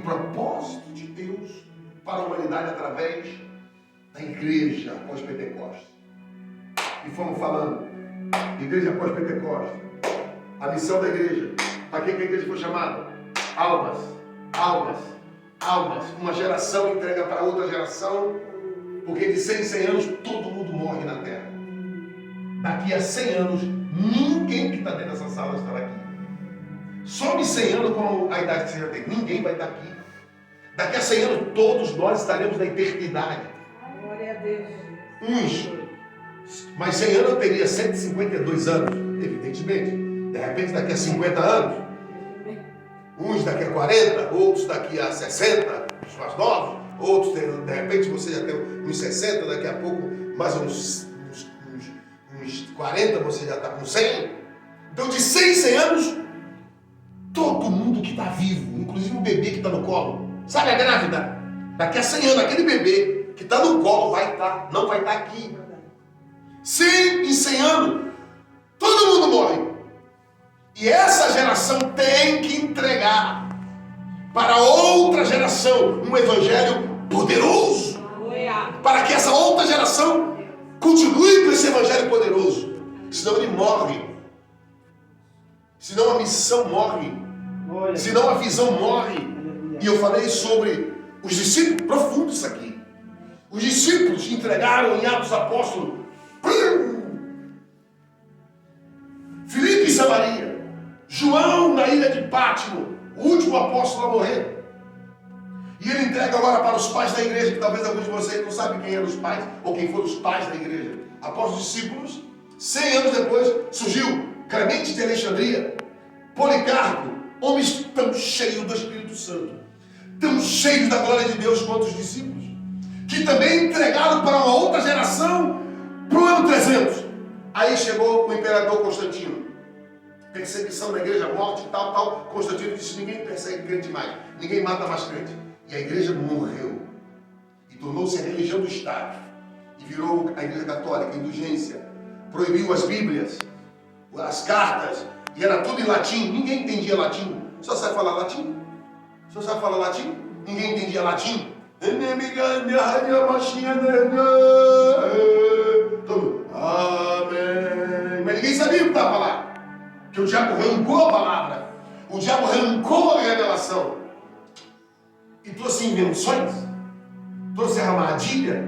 propósito de Deus para a humanidade através da igreja após Pentecostes. E fomos falando, igreja após Pentecostes, a missão da igreja. Para que a igreja foi chamada? Almas, almas, almas. Uma geração entrega para outra geração, porque de 100 em 100 anos todo mundo morre na terra. Daqui a 100 anos, ninguém que está dentro dessa sala estará aqui. Some 100 anos com a idade que você já tem. Ninguém vai estar aqui. Daqui a 100 anos, todos nós estaremos na eternidade. Glória a Deus. Mas 100 anos eu teria 152 anos, evidentemente. De repente, daqui a 50 anos, uns daqui a 40, outros daqui a 60, os mais novos, outros, de repente, você já tem uns 60, daqui a pouco, mais uns 40, você já está com 100. Então, de 100 em 100 anos, todo mundo que está vivo, inclusive o bebê que está no colo, sabe a grávida? Daqui a 100 anos, aquele bebê que está no colo não vai estar aqui. 100 em 100 anos, todo mundo morre. E essa geração tem que entregar para outra geração um evangelho poderoso. Para que essa outra geração continue com esse evangelho poderoso. Senão ele morre. Senão a missão morre. Senão a visão morre. E eu falei sobre os discípulos, profundo isso aqui. Os discípulos entregaram em Atos Apóstolos. Filipe e Samaria. João na ilha de Pátimo, o último apóstolo a morrer. E ele entrega agora para os pais da igreja, que talvez alguns de vocês não sabem quem eram os pais, ou quem foram os pais da igreja. Após os discípulos, 100 anos depois, surgiu Clemente de Alexandria, Policarpo, homens tão cheios do Espírito Santo, tão cheios da glória de Deus quanto os discípulos, que também entregaram para uma outra geração, para o ano 300. Aí chegou o imperador Constantino. Perseguição da igreja, morte, tal. Constantino disse: ninguém persegue crente mais, ninguém mata mais crente. E a igreja morreu e tornou-se a religião do Estado e virou a igreja católica, a indulgência. Proibiu as bíblias, as cartas, e era tudo em latim. Ninguém entendia latim. Só sabe falar latim? Só sabe falar latim? Ninguém entendia latim. Todo amém. Mas ninguém sabia o que estava lá. Que o diabo arrancou a palavra, o diabo arrancou a revelação e trouxe invenções, trouxe armadilha,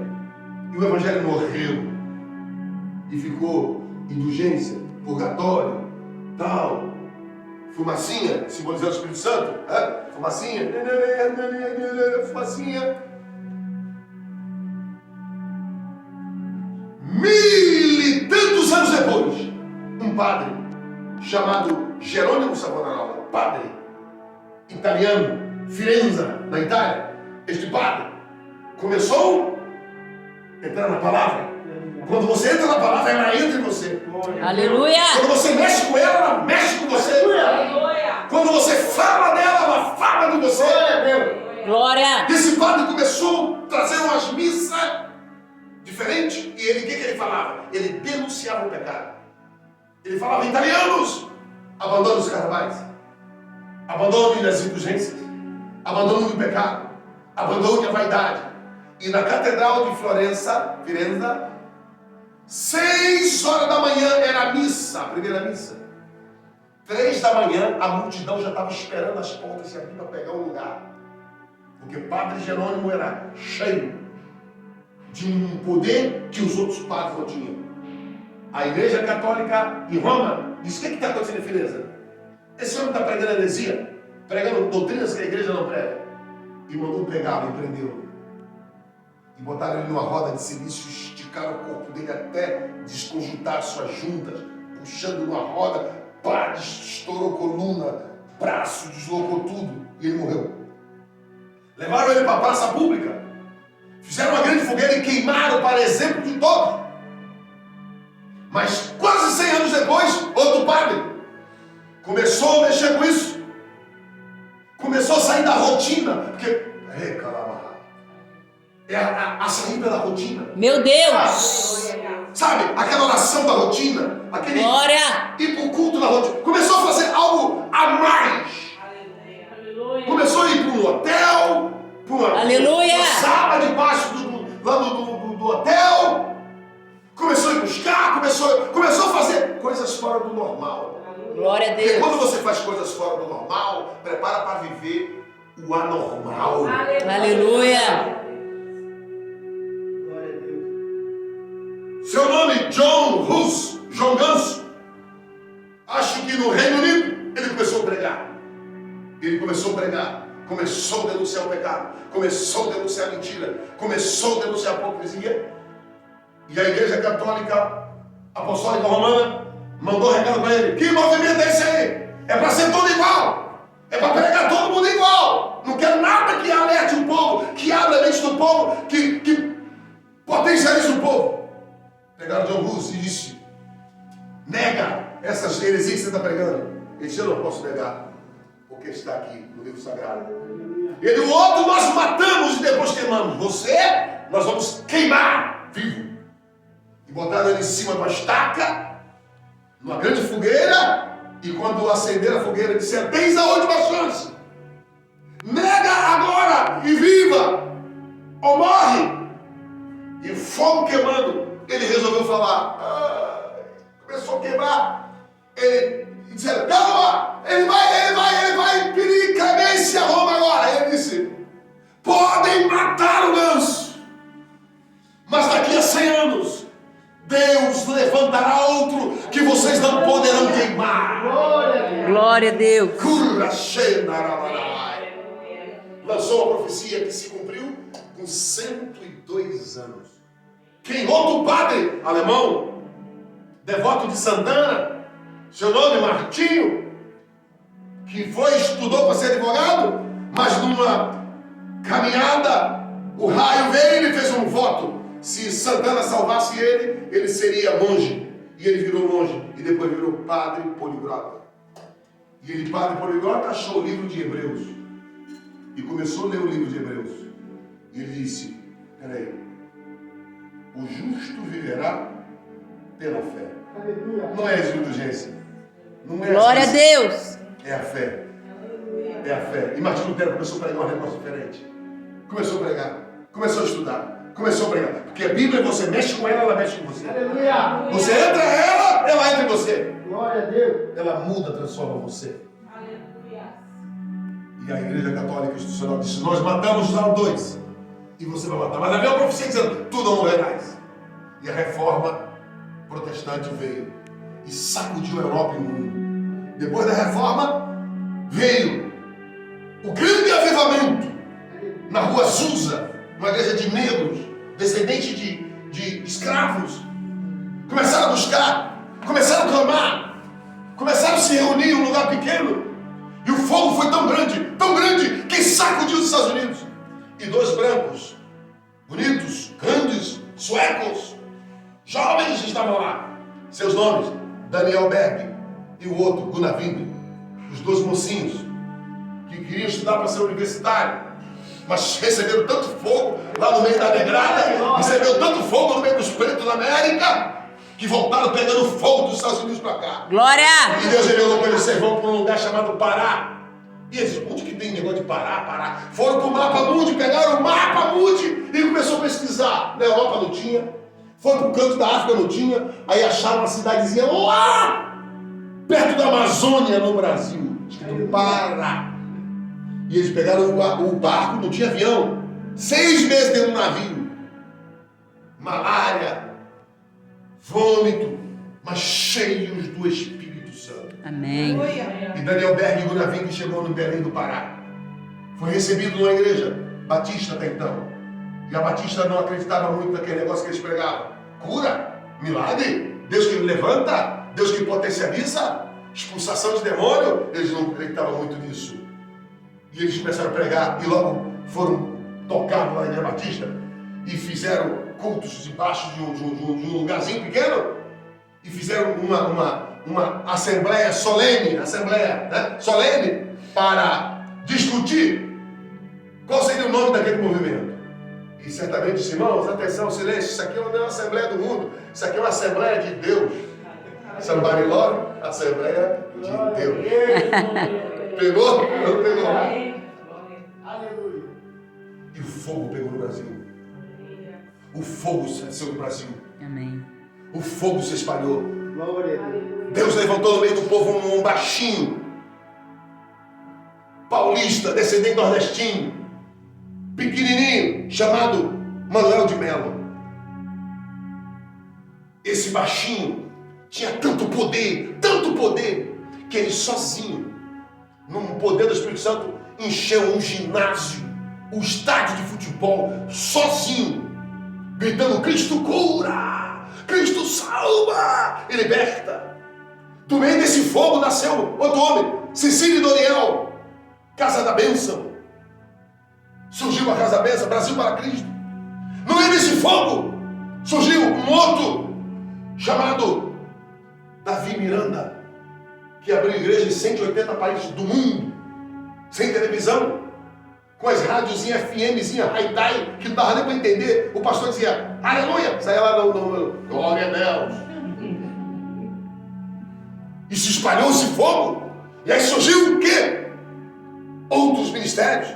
e o evangelho morreu e ficou indulgência, purgatório, tal, fumacinha, simbolizando o Espírito Santo, fumacinha, fumacinha. 1000 e tantos anos depois, um padre chamado Jerônimo Savonarola, padre italiano, Firenze, na Itália. Este padre começou a entrar na palavra. Quando você entra na palavra, ela entra em você. Aleluia! Quando você mexe com ela mexe com você. Aleluia! Quando você fala dela, ela fala de você. Glória! Esse padre começou a trazer umas missas diferentes. E ele, o que ele falava? Ele denunciava o pecado. Ele falava: italianos, abandonem os carnavais, abandonem as indulgências, abandonem o pecado, abandonem a vaidade. E na catedral de Florença, Firenze, 6 horas da manhã era a missa, a primeira missa. 3 da manhã a multidão já estava esperando as portas se abrir para pegar o lugar. Porque o padre Jerônimo era cheio de um poder que os outros padres não tinham. A igreja católica em Roma diz: o que está acontecendo em Firenze? Esse homem está pregando heresia, pregando doutrinas que a igreja não prega. E mandou pegá-lo e prendê-lo. E botaram ele numa roda de silício, esticaram o corpo dele até desconjuntar suas juntas, puxando numa roda, pá, estourou coluna, braço, deslocou tudo, e ele morreu. Levaram ele para a praça pública, fizeram uma grande fogueira e queimaram para exemplo de todos. Mas quase 100 anos depois, outro padre começou a mexer com isso. Começou a sair da rotina. Porque, a sair pela rotina. Meu Deus! Sabe, aquela oração da rotina. Aquele Glória! ir para o culto da rotina. Começou a fazer algo a mais. Aleluia. Começou a ir para um hotel, Aleluia. na sala debaixo do hotel. Começou a ir buscar, começou a fazer coisas fora do normal. Glória a Porque Deus. quando você faz coisas fora do normal, prepara para viver o anormal. Aleluia. Glória a Deus. Seu nome, John Hus, João Ganso. Acho que no Reino Unido ele começou a pregar. Ele começou a pregar. Começou a denunciar o pecado. Começou a denunciar a mentira. Começou a denunciar a hipocrisia. E a Igreja Católica Apostólica Romana mandou recado para ele. Que movimento é esse aí? É para ser todo igual. É para pregar todo mundo igual. Não quero nada que alerte o povo, que abra a mente do povo, que potencialize o povo. Pegaram John Hus e disse: nega essas heresias que você está pregando. Ele disse: eu não posso negar, porque está aqui no livro sagrado. Ele, o outro nós matamos e depois queimamos. Você, nós vamos queimar vivo. E botaram ele em cima de uma estaca, numa grande fogueira, e quando acenderam a fogueira, disseram: tens a última chance. Nega agora e viva, ou morre. E o fogo queimando, ele resolveu falar. Começou a quebrar. Ele disseram: calma, ele vai pedir clemência a Roma agora. Ele disse: podem matar o Ganso, mas daqui a 100 anos Deus levantará outro que vocês não poderão queimar. Glória a Deus. Curra lançou uma profecia que se cumpriu com 102 anos. Quem outro padre alemão, devoto de Santana, seu nome Martinho, que estudou para ser advogado, mas numa caminhada o raio veio e ele fez um voto. Se Santana salvasse ele, ele seria monge. E ele virou monge. E depois virou padre poliglota. E ele, padre poliglota, achou o livro de Hebreus. E começou a ler o livro de Hebreus. E ele disse: peraí, o justo viverá pela fé. Aleluia. Não é as indulgências. Não é Glória a as... Deus. É a fé. É a fé. E Martinho Lutero começou a pregar um negócio diferente. Começou a pregar. Começou a estudar. Começou a pregar. Porque a Bíblia, você mexe com ela, ela mexe com você. Aleluia. Você entra ela entra em você. Glória a Deus. Ela muda, transforma você. Aleluia. E a Igreja Católica Institucional disse: nós matamos os dois. E você vai matar. Mas havia uma profecia dizendo: tu não morrerás. E a reforma protestante veio e sacudiu a Europa e o mundo. Depois da reforma, veio o grande avivamento na rua Azusa, uma igreja de negros, descendentes de escravos. Começaram a buscar, começaram a clamar, começaram a se reunir em um lugar pequeno. E o fogo foi tão grande, que sacudiu os Estados Unidos. E dois brancos, bonitos, grandes, suecos, jovens estavam lá. Seus nomes: Daniel Berg e o outro, Gunnar Wingren. Os dois mocinhos que queriam estudar para ser universitário, mas receberam tanto fogo lá no meio da negrada, receberam tanto fogo no meio dos pretos da América, que voltaram pegando fogo dos Estados Unidos para cá. Glória. E Deus revelou para eles: vocês vão para um lugar chamado Pará. E eles: onde que tem negócio de Pará? Foram para o Mapa Mundi, pegaram o Mapa Mundi e começou a pesquisar. Na Europa não tinha, foram para o canto da África, não tinha, aí acharam uma cidadezinha lá, perto da Amazônia, no Brasil, escrito Pará. E eles pegaram o barco, não tinha avião, 6 meses dentro do navio, malária, vômito, mas cheios do Espírito Santo. Amém. E Daniel Berg e Gunnar Wingren chegou no Belém do Pará. Foi recebido numa igreja batista até então. E a batista não acreditava muito naquele negócio que eles pregavam. Cura, milagre, Deus que levanta, Deus que potencializa, expulsação de demônio. Eles não acreditavam muito nisso. E eles começaram a pregar e logo foram tocados lá na igreja batista e fizeram cultos debaixo de um lugarzinho pequeno e fizeram uma assembleia solene, solene para discutir qual seria o nome daquele movimento. E certamente disse: irmãos, atenção, silêncio, isso aqui não é uma assembleia do mundo, isso aqui é uma assembleia de Deus. Somebody love, assembleia de Deus. Pegou? Não pegou? Aleluia. E E o fogo pegou no Brasil. O fogo desceu no Brasil. Amém. O fogo se espalhou. Glória a Deus. Deus levantou no meio do povo um baixinho, paulista, descendente nordestino, pequenininho, chamado Manuel de Melo. Esse baixinho tinha tanto poder, que ele sozinho, num poder do Espírito Santo, encheu um ginásio, um estádio de futebol, sozinho, gritando: Cristo cura, Cristo salva e liberta. Do meio desse fogo nasceu outro homem, Cecílio Doriel, Casa da Bênção. Surgiu a Casa da Bênção, Brasil para Cristo. No meio desse fogo surgiu um outro chamado Davi Miranda, que abriu igreja em 180 países do mundo, sem televisão, com as rádiozinhas FMzinha, Haidai, que não dava nem para entender. O pastor dizia: aleluia, saia lá no glória a Deus. E se espalhou esse fogo. E aí surgiu o quê? Outros ministérios.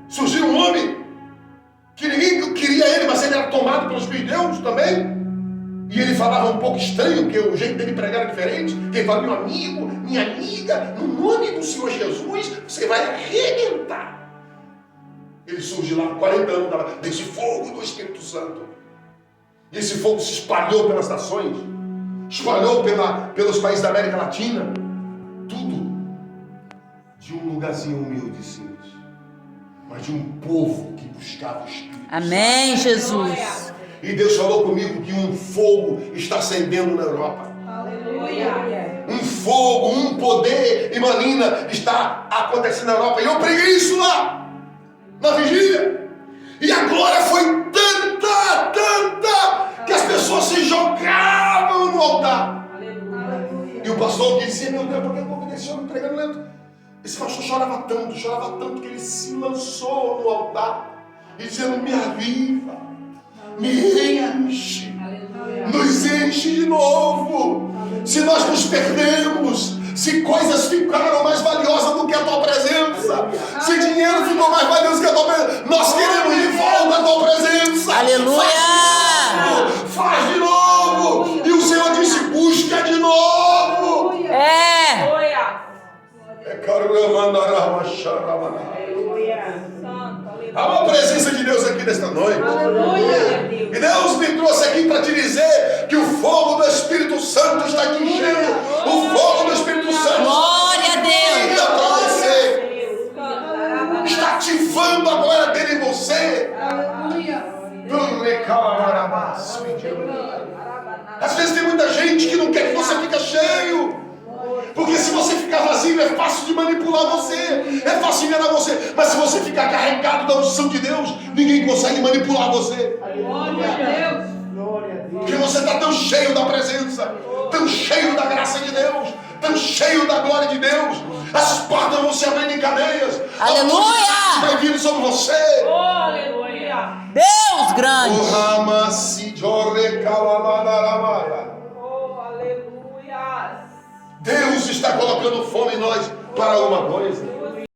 Surgiu um homem que ninguém queria ele, mas ele era tomado pelo Espírito de Deus também. E ele falava um pouco estranho, porque o jeito dele pregar era diferente. Ele falava: meu amigo, minha amiga, no nome do Senhor Jesus, você vai arrebentar. Ele surgiu lá, 40 anos, desse fogo do Espírito Santo. E esse fogo se espalhou pelas nações, espalhou pelos países da América Latina. Tudo de um lugarzinho humilde, simples, mas de um povo que buscava o Espírito. Amém, Jesus. E Deus falou comigo que um fogo está acendendo na Europa. Aleluia. Um fogo, um poder, Imanina, está acontecendo na Europa. E eu preguei isso lá, na vigília. E a glória foi tanta, que as pessoas se jogavam no altar. Aleluia. E o pastor que dizia: meu Deus, por que eu convidei esse homem pregando lento? Esse pastor chorava tanto que ele se lançou no altar e dizendo: me aviva, me enche, nos enche de novo. Se nós nos perdemos, se coisas ficaram mais valiosas do que a tua presença, se dinheiro ficou mais valioso que a tua presença, nós queremos de volta a tua presença. Aleluia! Faz de novo. E o Senhor disse: busca de novo. É. Aleluia. Há uma presença de Deus aqui nesta noite. Aleluia. E Deus me trouxe aqui para te dizer que o fogo do Espírito Santo está te enchendo. O fogo do Espírito Santo Glória a Deus. está para você. Está ativando a glória dele em você. Às vezes tem muita gente que não quer que você fique cheio. Porque se você ficar vazio, é fácil de manipular você, é fácil de enganar você. Mas se você ficar carregado da unção de Deus, ninguém consegue manipular você. Glória a Deus. Glória a Deus. Porque você está tão cheio da presença, tão cheio da graça de Deus, tão cheio da glória de Deus. As portas vão se abrir em cadeias. Aleluia! Vai vir sobre você. Oh, aleluia. Deus grande. Oh, aleluia. Deus está colocando fome em nós para alguma coisa.